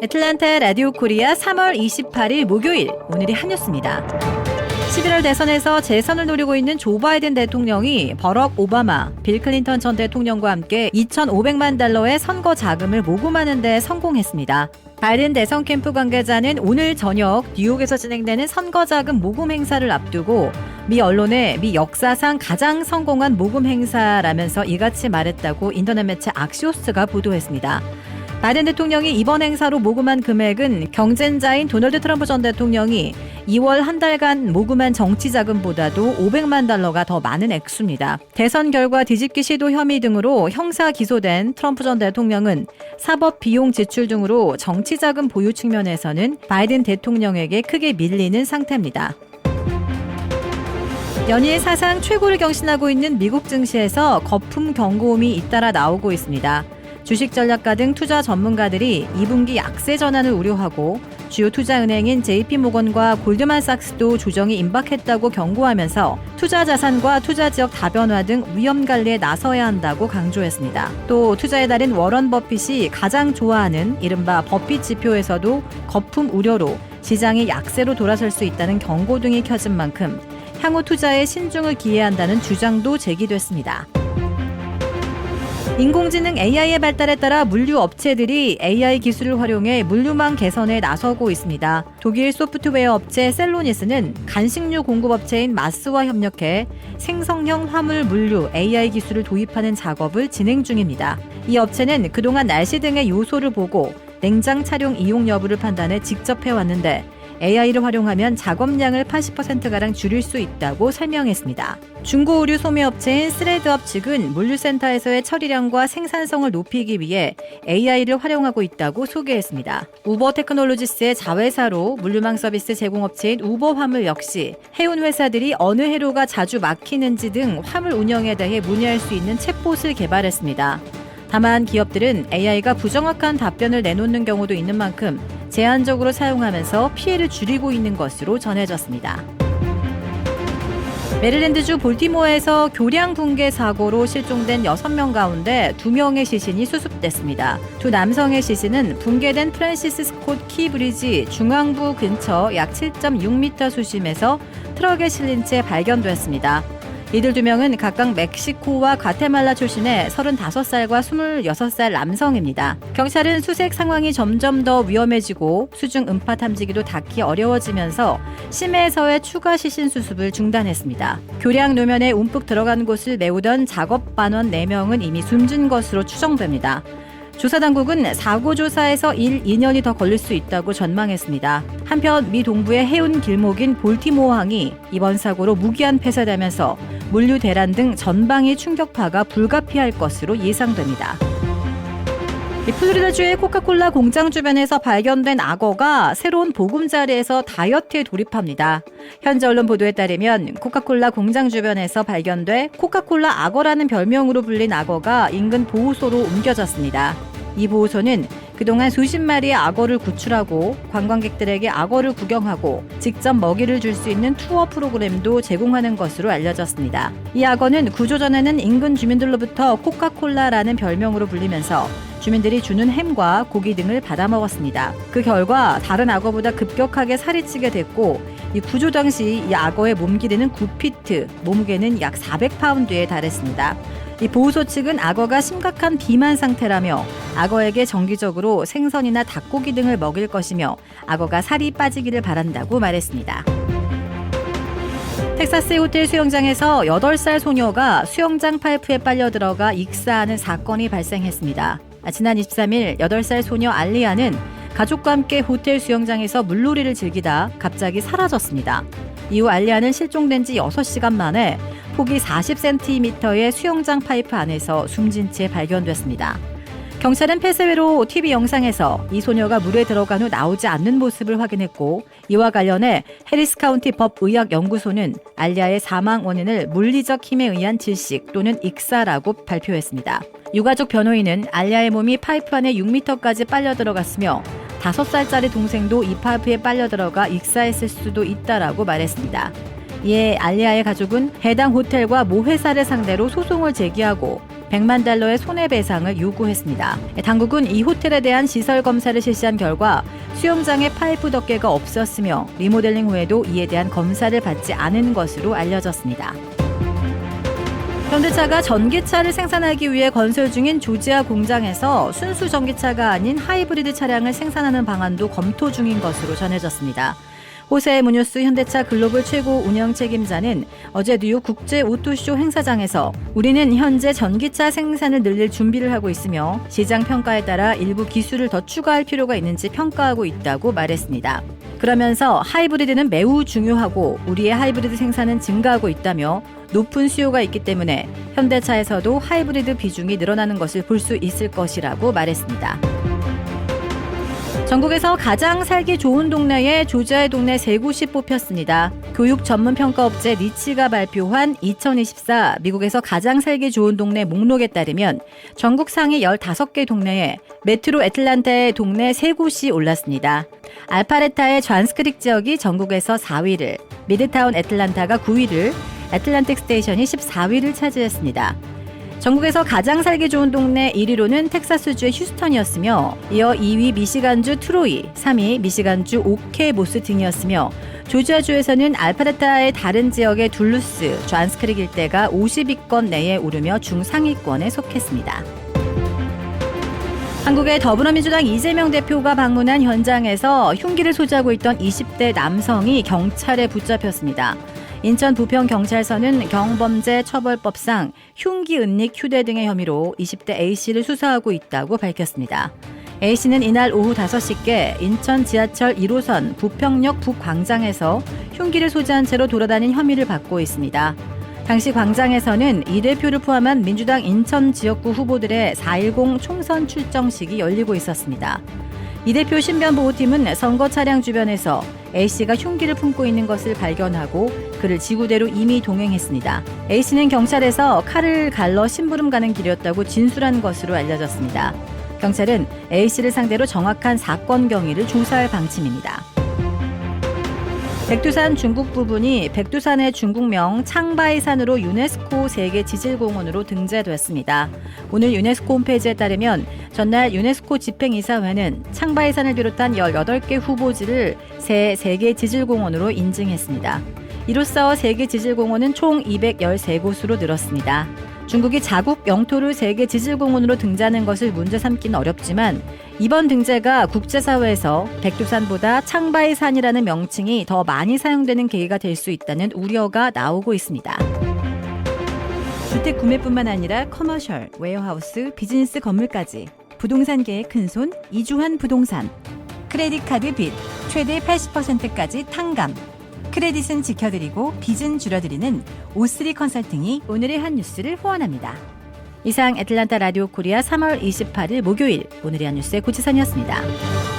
애틀랜타 라디오 코리아 3월 28일 목요일, 오늘이 한 뉴스입니다. 11월 대선에서 재선을 노리고 있는 조 바이든 대통령이 버럭 오바마, 빌 클린턴 전 대통령과 함께 2,500만 달러의 선거 자금을 모금하는 데 성공했습니다. 바이든 대선 캠프 관계자는 오늘 저녁 뉴욕에서 진행되는 선거 자금 모금 행사를 앞두고 미 언론에 미 역사상 가장 성공한 모금 행사라면서 이같이 말했다고 인터넷 매체 악시오스가 보도했습니다. 바이든 대통령이 이번 행사로 모금한 금액은 경쟁자인 도널드 트럼프 전 대통령이 2월 한 달간 모금한 정치 자금보다도 500만 달러가 더 많은 액수입니다. 대선 결과 뒤집기 시도 혐의 등으로 형사 기소된 트럼프 전 대통령은 사법 비용 지출 등으로 정치 자금 보유 측면에서는 바이든 대통령에게 크게 밀리는 상태입니다. 연일 사상 최고를 경신하고 있는 미국 증시에서 거품 경고음이 잇따라 나오고 있습니다. 주식 전략가 등 투자 전문가들이 2분기 약세 전환을 우려하고 주요 투자은행인 JP모건과 골드만삭스도 조정이 임박했다고 경고하면서 투자 자산과 투자 지역 다변화 등 위험 관리에 나서야 한다고 강조했습니다. 또 투자의 달인 워런 버핏이 가장 좋아하는 이른바 버핏 지표에서도 거품 우려로 시장이 약세로 돌아설 수 있다는 경고 등이 켜진 만큼 향후 투자에 신중을 기해야 한다는 주장도 제기됐습니다. 인공지능 AI의 발달에 따라 물류 업체들이 AI 기술을 활용해 물류망 개선에 나서고 있습니다. 독일 소프트웨어 업체 셀로니스는 간식류 공급업체인 마스와 협력해 생성형 화물 물류 AI 기술을 도입하는 작업을 진행 중입니다. 이 업체는 그동안 날씨 등의 요소를 보고 냉장 차량 이용 여부를 판단해 직접 해왔는데 AI를 활용하면 작업량을 80%가량 줄일 수 있다고 설명했습니다. 중고 의류 소매업체인 스레드업 측은 물류센터에서의 처리량과 생산성을 높이기 위해 AI를 활용하고 있다고 소개했습니다. 우버 테크놀로지스의 자회사로 물류망 서비스 제공업체인 우버 화물 역시 해운 회사들이 어느 해로가 자주 막히는지 등 화물 운영에 대해 문의할 수 있는 챗봇을 개발했습니다. 다만 기업들은 AI가 부정확한 답변을 내놓는 경우도 있는 만큼 제한적으로 사용하면서 피해를 줄이고 있는 것으로 전해졌습니다. 메릴랜드주 볼티모어에서 교량 붕괴 사고로 실종된 6명 가운데 2명의 시신이 수습됐습니다. 두 남성의 시신은 붕괴된 프랜시스 스콧 키 브리지 중앙부 근처 약 7.6m 수심에서 트럭에 실린 채 발견됐습니다. 이들 2명은 각각 멕시코와 과테말라 출신의 35살과 26살 남성입니다. 경찰은 수색 상황이 점점 더 위험해지고 수중 음파 탐지기도 닿기 어려워지면서 심해에서의 추가 시신 수습을 중단했습니다. 교량 노면에 움푹 들어간 곳을 메우던 작업반원 4명은 이미 숨진 것으로 추정됩니다. 조사당국은 사고 조사에서 2년이 더 걸릴 수 있다고 전망했습니다. 한편 미 동부의 해운 길목인 볼티모어항이 이번 사고로 무기한 폐쇄되면서 물류 대란 등 전방의 충격파가 불가피할 것으로 예상됩니다. 플로리다주의 코카콜라 공장 주변에서 발견된 악어가 새로운 보금자리에서 다이어트에 돌입합니다. 현지 언론 보도에 따르면 코카콜라 공장 주변에서 발견돼 코카콜라 악어라는 별명으로 불린 악어가 인근 보호소로 옮겨졌습니다. 이 보호소는 그동안 수십 마리의 악어를 구출하고 관광객들에게 악어를 구경하고 직접 먹이를 줄 수 있는 투어 프로그램도 제공하는 것으로 알려졌습니다. 이 악어는 구조 전에는 인근 주민들로부터 코카콜라라는 별명으로 불리면서 주민들이 주는 햄과 고기 등을 받아먹었습니다. 그 결과 다른 악어보다 급격하게 살이 찌게 됐고 이 구조 당시 이 악어의 몸 길이는 9피트, 몸무게는 약 400파운드에 달했습니다. 이 보호소 측은 악어가 심각한 비만 상태라며 악어에게 정기적으로 생선이나 닭고기 등을 먹일 것이며 악어가 살이 빠지기를 바란다고 말했습니다. 텍사스의 호텔 수영장에서 8살 소녀가 수영장 파이프에 빨려 들어가 익사하는 사건이 발생했습니다. 지난 23일 8살 소녀 알리아는 가족과 함께 호텔 수영장에서 물놀이를 즐기다 갑자기 사라졌습니다. 이후 알리아는 실종된 지 6시간 만에 폭이 40cm의 수영장 파이프 안에서 숨진 채 발견됐습니다. 경찰은 폐쇄회로 TV 영상에서 이 소녀가 물에 들어간 후 나오지 않는 모습을 확인했고 이와 관련해 해리스 카운티 법의학연구소는 알리아의 사망 원인을 물리적 힘에 의한 질식 또는 익사라고 발표했습니다. 유가족 변호인은 알리아의 몸이 파이프 안에 6m까지 빨려 들어갔으며 5살짜리 동생도 이 파이프에 빨려 들어가 익사했을 수도 있다라고 말했습니다. 이에 알리아의 가족은 해당 호텔과 모 회사를 상대로 소송을 제기하고 $100만 달러의 손해배상을 요구했습니다. 당국은 이 호텔에 대한 시설 검사를 실시한 결과 수영장에 파이프 덮개가 없었으며 리모델링 후에도 이에 대한 검사를 받지 않은 것으로 알려졌습니다. 현대차가 전기차를 생산하기 위해 건설 중인 조지아 공장에서 순수 전기차가 아닌 하이브리드 차량을 생산하는 방안도 검토 중인 것으로 전해졌습니다. 호세 무뇨스 현대차 글로벌 최고 운영 책임자는 어제 뉴욕 국제 오토쇼 행사장에서 우리는 현재 전기차 생산을 늘릴 준비를 하고 있으며 시장 평가에 따라 일부 기술을 더 추가할 필요가 있는지 평가하고 있다고 말했습니다. 그러면서 하이브리드는 매우 중요하고 우리의 하이브리드 생산은 증가하고 있다며 높은 수요가 있기 때문에 현대차에서도 하이브리드 비중이 늘어나는 것을 볼 수 있을 것이라고 말했습니다. 전국에서 가장 살기 좋은 동네에 조지아의 동네 3곳이 뽑혔습니다. 교육 전문 평가업체 니치가 발표한 2024 미국에서 가장 살기 좋은 동네 목록에 따르면 전국 상위 15개 동네에 메트로 애틀란타의 동네 3곳이 올랐습니다. 알파레타의 존스크릭 지역이 전국에서 4위를, 미드타운 애틀란타가 9위를, 애틀란틱 스테이션이 14위를 차지했습니다. 전국에서 가장 살기 좋은 동네 1위로는 텍사스주의 휴스턴이었으며 이어 2위 미시간주 트로이, 3위 미시간주 오케모스 등이었으며 조지아주에서는 알파레타의 다른 지역의 둘루스, 존스크릭 일대가 50위권 내에 오르며 중상위권에 속했습니다. 한국의 더불어민주당 이재명 대표가 방문한 현장에서 흉기를 소지하고 있던 20대 남성이 경찰에 붙잡혔습니다. 인천 부평경찰서는 경범죄처벌법상 흉기, 은닉, 휴대 등의 혐의로 20대 A씨를 수사하고 있다고 밝혔습니다. A씨는 이날 오후 5시께 인천 지하철 1호선 부평역 북광장에서 흉기를 소지한 채로 돌아다닌 혐의를 받고 있습니다. 당시 광장에서는 이 대표를 포함한 민주당 인천 지역구 후보들의 4.10 총선 출정식이 열리고 있었습니다. 이 대표 신변보호팀은 선거 차량 주변에서 A씨가 흉기를 품고 있는 것을 발견하고 그를 지구대로 이미 동행했습니다. A씨는 경찰에서 칼을 갈러 심부름 가는 길이었다고 진술한 것으로 알려졌습니다. 경찰은 A씨를 상대로 정확한 사건 경위를 조사할 방침입니다. 백두산 중국 부분이 백두산의 중국명 창바이산으로 유네스코 세계 지질공원으로 등재됐습니다. 오늘 유네스코 홈페이지에 따르면 전날 유네스코 집행이사회는 창바이산을 비롯한 18개 후보지를 새 세계 지질공원으로 인증했습니다. 이로써 세계 지질공원은 총 213곳으로 늘었습니다. 중국이 자국 영토를 세계 지질공원으로 등재하는 것을 문제 삼기는 어렵지만 이번 등재가 국제사회에서 백두산보다 창바이산이라는 명칭이 더 많이 사용되는 계기가 될 수 있다는 우려가 나오고 있습니다. 주택 구매뿐만 아니라 커머셜, 웨어하우스, 비즈니스 건물까지 부동산계의 큰손 이주환 부동산. 크레딧 카드 빚 최대 80%까지 탕감. 크레딧은 지켜드리고 빚은 줄여드리는 O3 컨설팅이 오늘의 한 뉴스를 후원합니다. 이상 애틀란타 라디오 코리아 3월 28일 목요일 오늘의 한 뉴스의 고지선이었습니다.